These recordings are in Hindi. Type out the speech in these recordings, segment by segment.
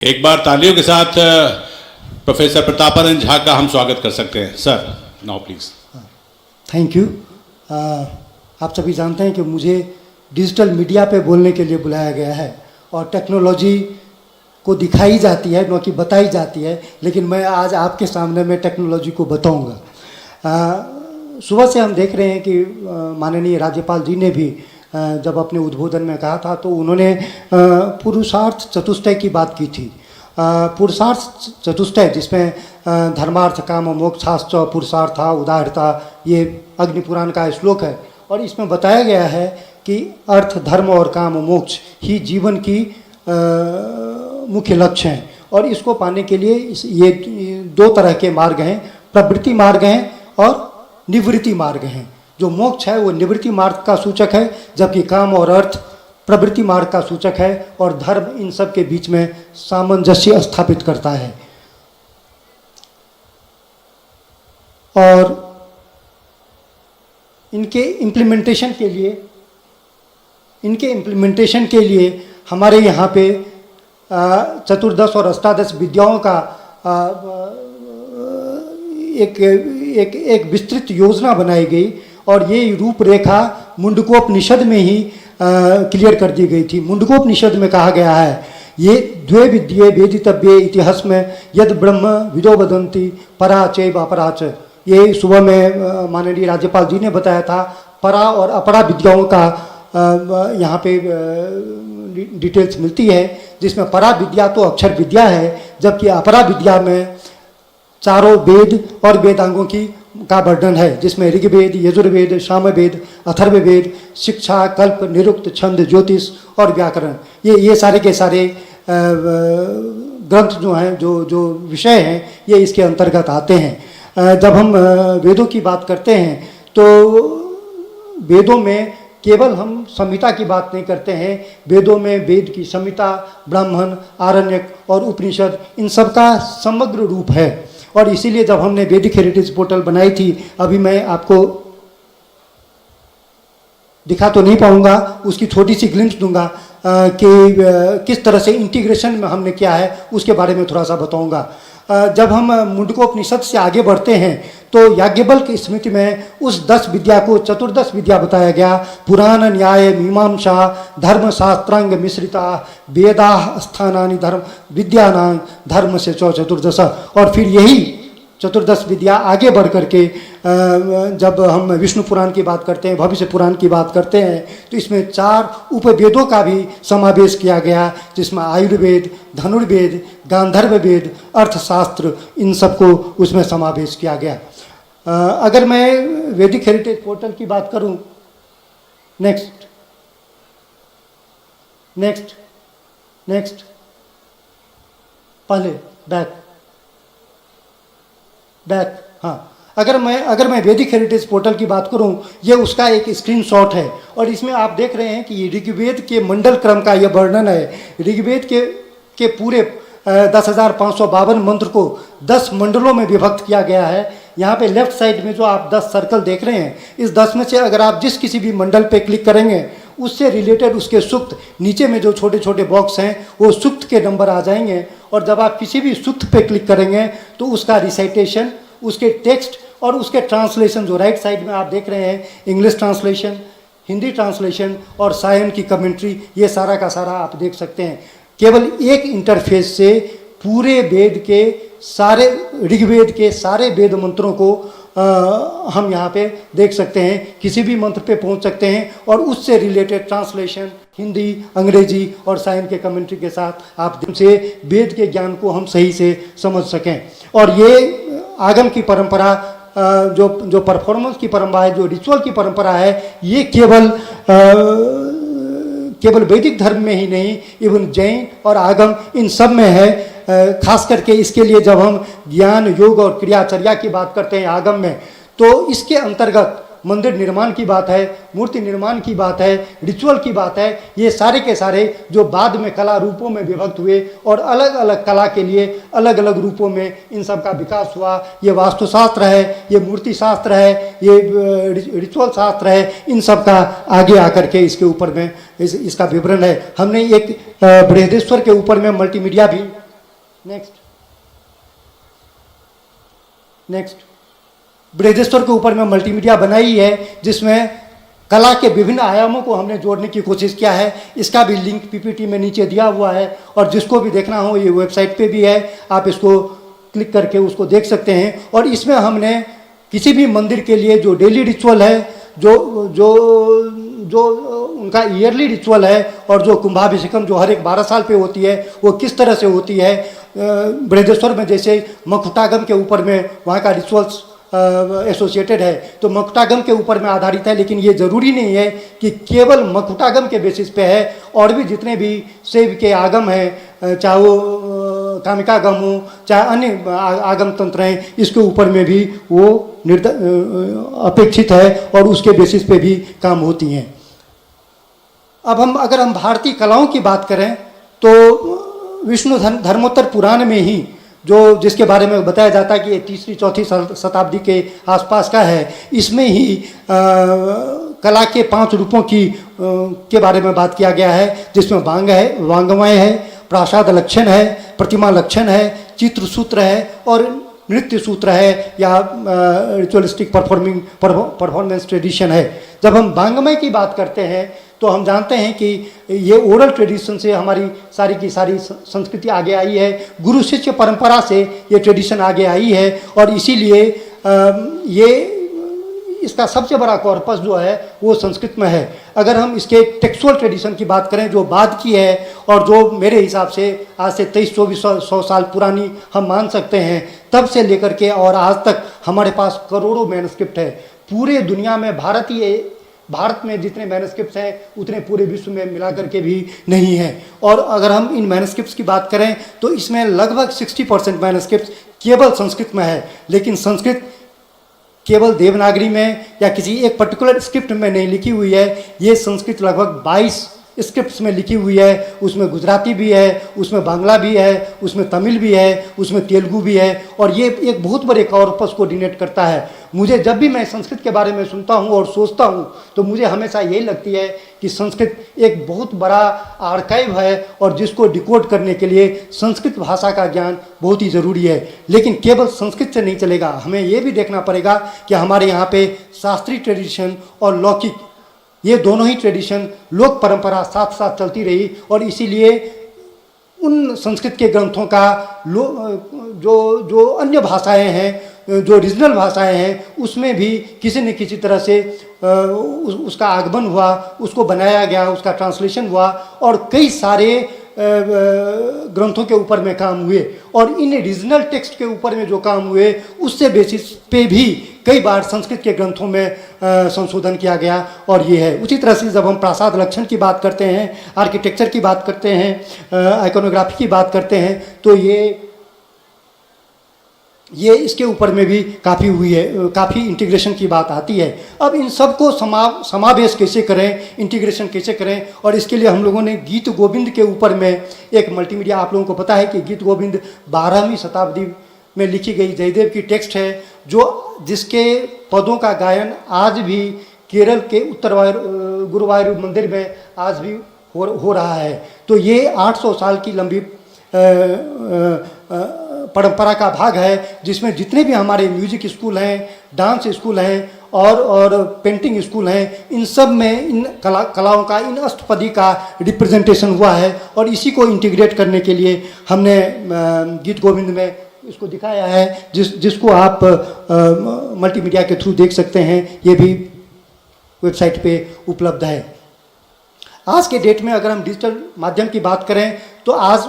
एक बार तालियों के साथ प्रोफेसर प्रतापानंद झा का हम स्वागत कर सकते हैं। Sir now please. Thank you. आप सभी जानते हैं कि मुझे डिजिटल मीडिया पे बोलने के लिए बुलाया गया है और टेक्नोलॉजी को दिखाई जाती है, न कि बताई जाती है, लेकिन मैं आज आपके सामने में टेक्नोलॉजी को बताऊंगा। सुबह से हम देख रहे हैं कि माननीय राज्यपाल जी ने भी जब अपने उद्बोधन में कहा था तो उन्होंने पुरुषार्थ चतुष्टय की बात की थी। पुरुषार्थ चतुष्टय जिसमें धर्मार्थ काम मोक्षाश्च पुरुषार्था उदाहरता, ये अग्निपुराण का श्लोक है और इसमें बताया गया है कि अर्थ धर्म और काम मोक्ष ही जीवन की मुख्य लक्ष्य हैं और इसको पाने के लिए ये दो तरह के मार्ग हैं, प्रवृत्ति मार्ग हैं और निवृत्ति मार्ग हैं। जो मोक्ष है वो निवृत्ति मार्ग का सूचक है, जबकि काम और अर्थ प्रवृत्ति मार्ग का सूचक है और धर्म इन सब के बीच में सामंजस्य स्थापित करता है। और इनके इम्प्लीमेंटेशन के लिए हमारे यहाँ पे चतुर्दश और अष्टादश विद्याओं का एक विस्तृत योजना बनाई गई और ये रूपरेखा मुंडकोपनिषद में ही क्लियर कर दी गई थी। मुंडकोपनिषद में कहा गया है, ये द्वे विद्ये वेदितव्ये इतिहास में यद ब्रह्म विदो वदन्ति परा चैव अपरा च। ये सुबह में माननीय राज्यपाल जी ने बताया था। परा और अपरा विद्याओं का यहाँ पे डिटेल्स मिलती है, जिसमें परा विद्या तो अक्षर विद्या है, जबकि अपरा विद्या में चारों वेद और वेदांगों का वर्णन है, जिसमें ऋग्वेद, यजुर्वेद, सामवेद, अथर्ववेद, शिक्षा, कल्प, निरुक्त, छंद, ज्योतिष और व्याकरण, ये सारे के सारे ग्रंथ जो हैं, जो विषय हैं, ये इसके अंतर्गत आते हैं। जब हम वेदों की बात करते हैं तो वेदों में केवल हम संहिता की बात नहीं करते हैं। वेदों में वेद की संहिता, ब्राह्मण, आरण्यक और उपनिषद, इन सब का समग्र रूप है। और इसीलिए जब हमने वैदिक हेरिटेज पोर्टल बनाई थी, अभी मैं आपको दिखा तो नहीं पाऊंगा, उसकी छोटी सी ग्लिम्स दूंगा कि किस तरह से इंटीग्रेशन में हमने किया है, उसके बारे में थोड़ा सा बताऊंगा। जब हम मुंडकोपनिषद से आगे बढ़ते हैं तो याज्ञवल्क्य स्मृति में उस 10 विद्या को चतुर्दश विद्या बताया गया। पुराण, न्याय, मीमांसा, धर्मशास्त्रांग मिश्रिता वेदा स्थानानि धर्म विद्यानां धर्म से चतुर्दश। और फिर यही चतुर्दश विद्या आगे बढ़ करके जब हम विष्णु पुराण की बात करते हैं, भविष्य पुराण की बात करते हैं, तो इसमें 4 उपवेदों का भी समावेश किया गया, जिसमें आयुर्वेद, धनुर्वेद, गांधर्व वेद, अर्थशास्त्र, इन सबको उसमें समावेश किया गया। अगर मैं वैदिक हेरिटेज पोर्टल की बात करूं, नेक्स्ट पहले बैक हाँ, अगर मैं वैदिक हेरिटेज पोर्टल की बात करूं, ये उसका एक स्क्रीनशॉट है और इसमें आप देख रहे हैं कि ऋग्वेद के मंडल क्रम का यह वर्णन है। ऋग्वेद के पूरे 10,552 मंत्र को 10 मंडलों में विभक्त किया गया है। यहाँ पे लेफ्ट साइड में जो आप 10 सर्कल देख रहे हैं, इस 10 में से अगर आप जिस किसी भी मंडल पे क्लिक करेंगे, उससे रिलेटेड उसके सूक्त, नीचे में जो छोटे छोटे बॉक्स हैं वो सूक्त के नंबर आ जाएंगे। और जब आप किसी भी सूक्त पे क्लिक करेंगे तो उसका रिसाइटेशन, उसके टेक्स्ट और उसके ट्रांसलेशन, जो राइट साइड में आप देख रहे हैं, इंग्लिश ट्रांसलेशन, हिंदी ट्रांसलेशन और सायन की कमेंट्री, ये सारा का सारा आप देख सकते हैं। केवल एक इंटरफेस से पूरे वेद के सारे, ऋग्वेद के सारे वेद मंत्रों को हम यहाँ पे देख सकते हैं। किसी भी मंत्र पे पहुँच सकते हैं और उससे रिलेटेड ट्रांसलेशन हिंदी, अंग्रेजी और साइन के कमेंट्री के साथ आप से वेद के ज्ञान को हम सही से समझ सकें। और ये आगम की परंपरा, जो परफॉर्मेंस की परंपरा है, जो रिचुअल की परंपरा है, ये केवल वैदिक धर्म में ही नहीं, इवन जैन और आगम, इन सब में है। खास करके इसके लिए जब हम ज्ञान, योग और क्रियाचर्या की बात करते हैं आगम में, तो इसके अंतर्गत मंदिर निर्माण की बात है, मूर्ति निर्माण की बात है, रिचुअल की बात है। ये सारे के सारे जो बाद में कला रूपों में विभक्त हुए और अलग अलग कला के लिए अलग अलग रूपों में इन सब का विकास हुआ। ये वास्तुशास्त्र है, ये मूर्ति शास्त्र है, ये रिचुअल शास्त्र है, इन सब का आगे आकर के इसके ऊपर में इसका विवरण है। हमने एक बृहदेश्वर के ऊपर में मल्टीमीडिया भी नेक्स्ट बृहदेश्वर के ऊपर में मल्टीमीडिया बनाई है, जिसमें कला के विभिन्न आयामों को हमने जोड़ने की कोशिश किया है। इसका भी लिंक पीपीटी में नीचे दिया हुआ है, और जिसको भी देखना हो ये वेबसाइट पे भी है, आप इसको क्लिक करके उसको देख सकते हैं। और इसमें हमने किसी भी मंदिर के लिए जो डेली रिचुअल है, जो जो जो उनका ईयरली रिचुअल है, और जो कुंभाभिषेकम जो हर एक 12 साल पे होती है, वो किस तरह से होती है। बृहदेश्वर में जैसे मकुटागम के ऊपर में वहाँ का रिचुअल्स एसोसिएटेड है, तो मकुटागम के ऊपर में आधारित है। लेकिन ये ज़रूरी नहीं है कि केवल मकुटागम के बेसिस पे है, और भी जितने भी शैव के आगम हैं, चाहे वो कामिकागम हो, चाहे अन्य आगम तंत्र हैं, इसके ऊपर में भी वो अपेक्षित है और उसके बेसिस पे भी काम होती हैं। अब अगर हम भारतीय कलाओं की बात करें तो विष्णु धर्मोत्तर पुराण में ही जिसके बारे में बताया जाता है कि ये 3री-4थी शताब्दी के आसपास का है, इसमें ही कला के 5 रूपों के बारे में बात किया गया है, जिसमें वांगमय है, प्रासाद लक्षण है, प्रतिमा लक्षण है, चित्र सूत्र है और नृत्य सूत्र है, या रिचुअलिस्टिक परफॉर्मेंस ट्रेडिशन है। जब हम वांगमय की बात करते हैं तो हम जानते हैं कि ये ओरल ट्रेडिशन से हमारी सारी की सारी संस्कृति आगे आई है, गुरु शिष्य परंपरा से ये ट्रेडिशन आगे आई है, और इसीलिए ये इसका सबसे बड़ा कॉर्पस जो है वो संस्कृत में है। अगर हम इसके टेक्सुअल ट्रेडिशन की बात करें जो बाद की है, और जो मेरे हिसाब से आज से 2300-2400 साल पुरानी हम मान सकते हैं, तब से लेकर के और आज तक हमारे पास करोड़ों मैनुस्क्रिप्ट है। पूरे दुनिया में भारत में जितने मैनुस्क्रिप्ट्स हैं उतने पूरे विश्व में मिला करके भी नहीं हैं। और अगर हम इन मैनुस्क्रिप्ट्स की बात करें तो इसमें लगभग 60% मैनुस्क्रिप्ट्स केवल संस्कृत में है। लेकिन संस्कृत केवल देवनागरी में या किसी एक पर्टिकुलर स्क्रिप्ट में नहीं लिखी हुई है, ये संस्कृत लगभग 22 स्क्रिप्ट्स में लिखी हुई है। उसमें गुजराती भी है, उसमें बांग्ला भी है, उसमें तमिल भी है, उसमें तेलुगु भी है, और ये एक बहुत बड़े कॉर्पस को डिनोट करता है। मुझे जब भी मैं संस्कृत के बारे में सुनता हूँ और सोचता हूँ तो मुझे हमेशा यही लगती है कि संस्कृत एक बहुत बड़ा आर्काइव है, और जिसको डिकोड करने के लिए संस्कृत भाषा का ज्ञान बहुत ही ज़रूरी है। लेकिन केवल संस्कृत से नहीं चलेगा, हमें ये भी देखना पड़ेगा कि हमारे यहाँ पे शास्त्रीय ट्रेडिशन और लौकिक, ये दोनों ही ट्रेडिशन लोक परंपरा साथ साथ चलती रही, और इसीलिए उन संस्कृत के ग्रंथों का जो अन्य भाषाएं हैं, जो रीजनल भाषाएं हैं, उसमें भी किसी न किसी तरह से उसका आगमन हुआ, उसको बनाया गया, उसका ट्रांसलेशन हुआ, और कई सारे ग्रंथों के ऊपर में काम हुए, और इन रीजनल टेक्स्ट के ऊपर में जो काम हुए उससे बेसिस पे भी कई बार संस्कृत के ग्रंथों में संशोधन किया गया, और ये है। उसी तरह से जब हम प्रासाद लक्षण की बात करते हैं, आर्किटेक्चर की बात करते हैं, आइकोनोग्राफी की बात करते हैं, तो ये इसके ऊपर में भी काफ़ी हुई है, काफ़ी इंटीग्रेशन की बात आती है। अब इन सब को समावेश कैसे करें, इंटीग्रेशन कैसे करें, और इसके लिए हम लोगों ने गीत गोविंद के ऊपर में एक मल्टीमीडिया, आप लोगों को पता है कि गीत गोविंद 12वीं शताब्दी में लिखी गई जयदेव की टेक्स्ट है, जिसके पदों का गायन आज भी केरल के गुरुवायूर मंदिर में आज भी हो रहा है। तो ये 800 साल की लंबी परंपरा का भाग है, जिसमें जितने भी हमारे म्यूजिक स्कूल हैं, डांस स्कूल हैं और पेंटिंग स्कूल हैं, इन सब में इन कलाओं का, इन अष्टपदी का रिप्रेजेंटेशन हुआ है, और इसी को इंटीग्रेट करने के लिए हमने गीत गोविंद में इसको दिखाया है, जिसको आप मल्टीमीडिया के थ्रू देख सकते हैं। ये भी वेबसाइट पे उपलब्ध है। आज के डेट में अगर हम डिजिटल माध्यम की बात करें तो आज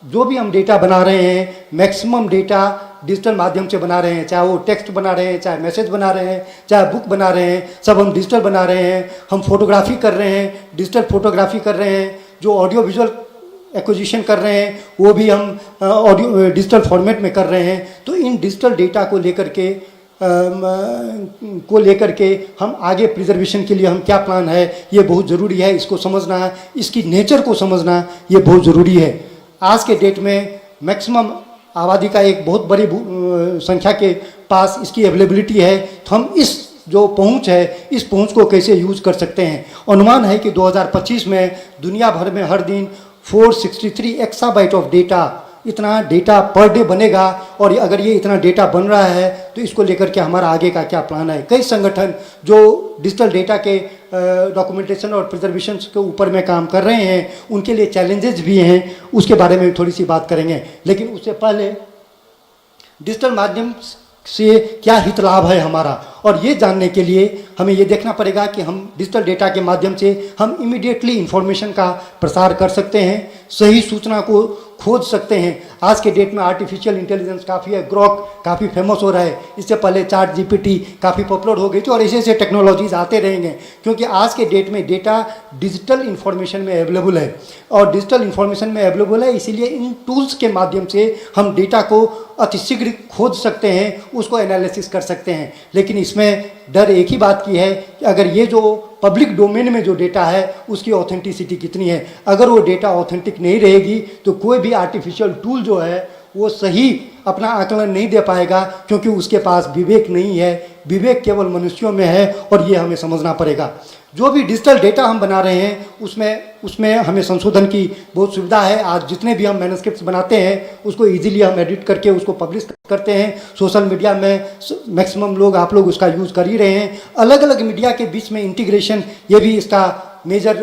जो भी हम डेटा बना रहे हैं, मैक्सिमम डेटा डिजिटल माध्यम से बना रहे हैं, चाहे वो टेक्स्ट बना रहे हैं, चाहे मैसेज बना रहे हैं, चाहे बुक बना रहे हैं, सब हम डिजिटल बना रहे हैं। हम फोटोग्राफी कर रहे हैं, डिजिटल फोटोग्राफी कर रहे हैं, जो ऑडियो विजुअल एक्विजिशन कर रहे हैं वो भी हम ऑडियो डिजिटल फॉर्मेट में कर रहे हैं। तो इन डिजिटल डेटा को लेकर के हम आगे प्रिजर्वेशन के लिए हम क्या प्लान है, ये बहुत ज़रूरी है। इसको समझना, इसकी नेचर को समझना ये बहुत ज़रूरी है। आज के डेट में मैक्सिमम आबादी का एक बहुत बड़ी संख्या के पास इसकी अवेलेबिलिटी है, तो हम इस जो पहुंच है, इस पहुंच को कैसे यूज़ कर सकते हैं। अनुमान है कि 2025 में दुनिया भर में हर दिन 463 एक्साबाइट ऑफ डेटा इतना डेटा पर डे बनेगा, और अगर ये इतना डेटा बन रहा है तो इसको लेकर के हमारा आगे का क्या प्लान है। कई संगठन जो डिजिटल डेटा के डॉक्यूमेंटेशन और प्रिजर्वेशन के ऊपर में काम कर रहे हैं, उनके लिए चैलेंजेस भी हैं, उसके बारे में भी थोड़ी सी बात करेंगे। लेकिन उससे पहले डिजिटल माध्यम से क्या हित लाभ है हमारा, और ये जानने के लिए हमें ये देखना पड़ेगा कि हम डिजिटल डेटा के माध्यम से हम इमीडिएटली इंफॉर्मेशन का प्रसार कर सकते हैं, सही सूचना को खोज सकते हैं। आज के डेट में आर्टिफिशियल इंटेलिजेंस काफ़ी है, ग्रॉक काफ़ी फेमस हो रहा है, इससे पहले चैट जीपीटी काफ़ी पॉपुलर हो गई थी, और ऐसे ऐसे टेक्नोलॉजीज आते रहेंगे, क्योंकि आज के डेट में डेटा डिजिटल इन्फॉर्मेशन में अवेलेबल है, और डिजिटल इन्फॉर्मेशन में अवेलेबल है, इसीलिए इन टूल्स के माध्यम से हम डेटा को अतिशीघ्र खोज सकते हैं, उसको एनालिसिस कर सकते हैं। लेकिन इसमें डर एक ही बात की है कि अगर ये जो पब्लिक डोमेन में जो डेटा है उसकी ऑथेंटिसिटी कितनी है। अगर वो डेटा ऑथेंटिक नहीं रहेगी तो कोई भी आर्टिफिशियल टूल जो है वो सही अपना आकलन नहीं दे पाएगा, क्योंकि उसके पास विवेक नहीं है। विवेक केवल मनुष्यों में है, और ये हमें समझना पड़ेगा। जो भी डिजिटल डेटा हम बना रहे हैं उसमें हमें संशोधन की बहुत सुविधा है। आज जितने भी हम मैन्युस्क्रिप्ट्स बनाते हैं उसको इजीली हम एडिट करके उसको पब्लिश करते हैं। सोशल मीडिया में मैक्सिमम लोग, आप लोग उसका यूज़ कर ही रहे हैं। अलग अलग मीडिया के बीच में इंटीग्रेशन, ये भी इसका मेजर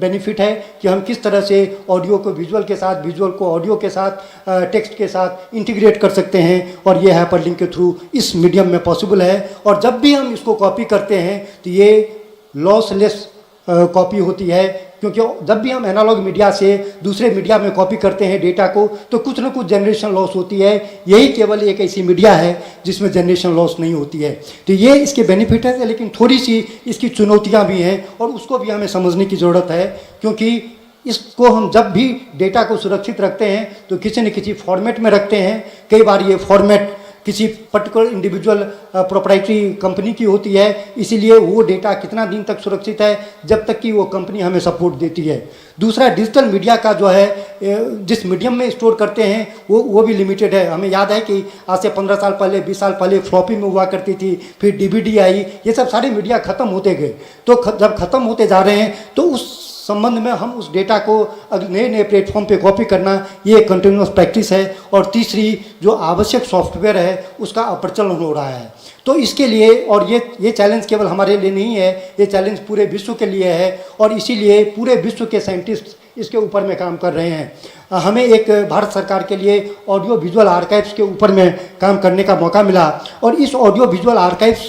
बेनिफिट है कि हम किस तरह से ऑडियो को विजुअल के साथ, विजुअल को ऑडियो के साथ, टेक्स्ट के साथ इंटीग्रेट कर सकते हैं, और ये हाइपरलिंक के थ्रू इस मीडियम में पॉसिबल है। और जब भी हम इसको कॉपी करते हैं तो ये लॉसलेस कॉपी होती है, क्योंकि जब भी हम एनालॉग मीडिया से दूसरे मीडिया में कॉपी करते हैं डेटा को तो कुछ ना कुछ जनरेशन लॉस होती है। यही केवल एक ऐसी मीडिया है जिसमें जनरेशन लॉस नहीं होती है। तो ये इसके बेनिफिट है, लेकिन थोड़ी सी इसकी चुनौतियां भी हैं, और उसको भी हमें समझने की ज़रूरत है। क्योंकि इसको हम जब भी डेटा को सुरक्षित रखते हैं तो किसी न किसी फॉर्मेट में रखते हैं। कई बार ये फॉर्मेट किसी पर्टिकुलर इंडिविजुअल प्रोप्राइटरी कंपनी की होती है, इसीलिए वो डेटा कितना दिन तक सुरक्षित है, जब तक कि वो कंपनी हमें सपोर्ट देती है। दूसरा, डिजिटल मीडिया का जो है जिस मीडियम में स्टोर करते हैं वो भी लिमिटेड है। हमें याद है कि आज से 15 साल पहले, 20 साल पहले फ्लॉपी में हुआ करती थी, फिर डीवीडी आई, ये सब सारे मीडिया ख़त्म होते गए। तो जब ख़त्म होते जा रहे हैं तो उस संबंध में हम उस डेटा को नए नए प्लेटफॉर्म पे कॉपी करना, ये कंटिन्यूस प्रैक्टिस है। और तीसरी, जो आवश्यक सॉफ्टवेयर है उसका अप्रचलन हो रहा है। तो इसके लिए, और ये चैलेंज केवल हमारे लिए नहीं है, ये चैलेंज पूरे विश्व के लिए है, और इसीलिए पूरे विश्व के साइंटिस्ट इसके ऊपर में काम कर रहे हैं। हमें एक भारत सरकार के लिए ऑडियो विजुअल आर्काइव्स के ऊपर में काम करने का मौका मिला, और इस ऑडियो विजुअल आर्काइव्स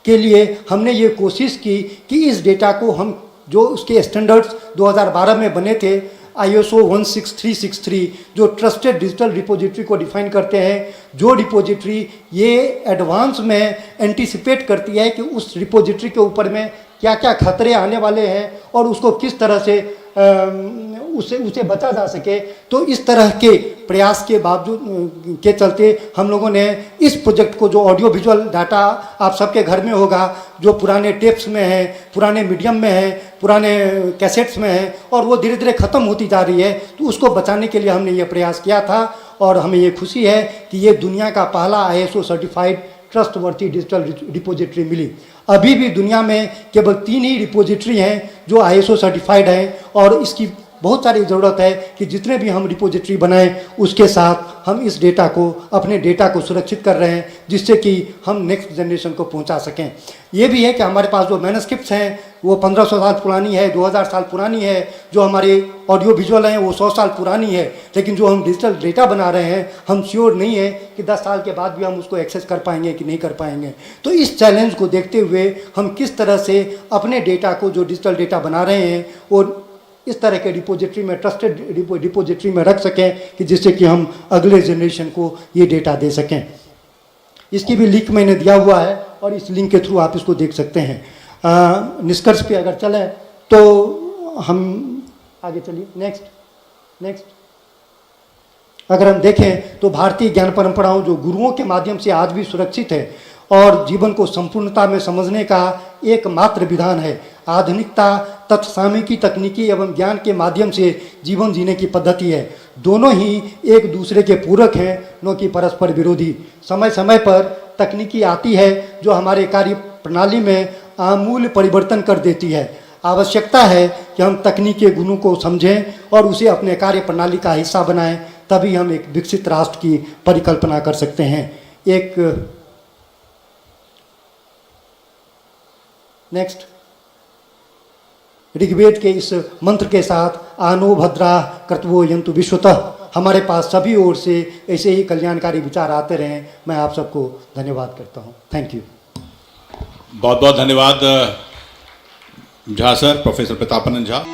के लिए हमने ये कोशिश की कि इस डेटा को हम, जो उसके स्टैंडर्ड्स 2012 में बने थे, ISO 16363, जो ट्रस्टेड डिजिटल रिपोजिटरी को डिफाइन करते हैं, जो रिपोजिटरी ये एडवांस में एंटिसिपेट करती है कि उस रिपोजिटरी के ऊपर में क्या क्या खतरे आने वाले हैं और उसको किस तरह से उसे बचा जा सके। तो इस तरह के प्रयास के बावजूद के चलते हम लोगों ने इस प्रोजेक्ट को, जो ऑडियो विजुअल डाटा आप सबके घर में होगा, जो पुराने टेप्स में है, पुराने मीडियम में है, पुराने कैसेट्स में है, और वो धीरे धीरे ख़त्म होती जा रही है, तो उसको बचाने के लिए हमने ये प्रयास किया था। और हमें ये खुशी है कि ये दुनिया का पहला ISO certified trustworthy digital repository मिली। अभी भी दुनिया में केवल 3 ही रिपोजिटरी हैं जो ISO सर्टिफाइड हैं, और इसकी बहुत सारी ज़रूरत है कि जितने भी हम रिपोजिटरी बनाएं उसके साथ हम इस डेटा को, अपने डेटा को सुरक्षित कर रहे हैं, जिससे कि हम नेक्स्ट जनरेशन को पहुंचा सकें। ये भी है कि हमारे पास जो मैन्युस्क्रिप्ट्स हैं वो 1500 साल पुरानी है, 2000 साल पुरानी है, जो हमारे ऑडियो विजुअल हैं वो 100 साल पुरानी है, लेकिन जो हम डिजिटल डेटा बना रहे हैं हम श्योर नहीं है कि 10 साल के बाद भी हम उसको एक्सेस कर पाएंगे कि नहीं कर पाएंगे। तो इस चैलेंज को देखते हुए हम किस तरह से अपने डेटा को, जो डिजिटल डेटा बना रहे हैं, वो इस तरह के रिपोजिटरी में, ट्रस्टेड रिपोजिटरी में रख सकें कि जिससे कि हम अगले जनरेशन को ये डेटा दे सकें। इसकी भी लिंक मैंने दिया हुआ है, और इस लिंक के थ्रू आप इसको देख सकते हैं। निष्कर्ष पे अगर चलें तो हम आगे चलिए, नेक्स्ट। अगर हम देखें तो भारतीय ज्ञान परंपराओं जो गुरुओं के माध्यम से आज भी सुरक्षित है और जीवन को संपूर्णता में समझने का एकमात्र विधान है। आधुनिकता तत्सामयिकी तकनीकी एवं ज्ञान के माध्यम से जीवन जीने की पद्धति है। दोनों ही एक दूसरे के पूरक हैं, न कि परस्पर विरोधी। समय समय पर तकनीकी आती है जो हमारे कार्य प्रणाली में आमूल परिवर्तन कर देती है। आवश्यकता है कि हम तकनीक के गुणों को समझें और उसे अपने कार्य प्रणाली का हिस्सा बनाएं, तभी हम एक विकसित राष्ट्र की परिकल्पना कर सकते हैं। एक नेक्स्ट, ऋग्वेद के इस मंत्र के साथ आनो भद्रा कर्तवो यंतु विश्वतः, हमारे पास सभी ओर से ऐसे ही कल्याणकारी विचार आते रहें। मैं आप सबको धन्यवाद करता हूँ। Thank you. बहुत बहुत धन्यवाद झा सर, प्रोफेसर प्रतापानंद झा।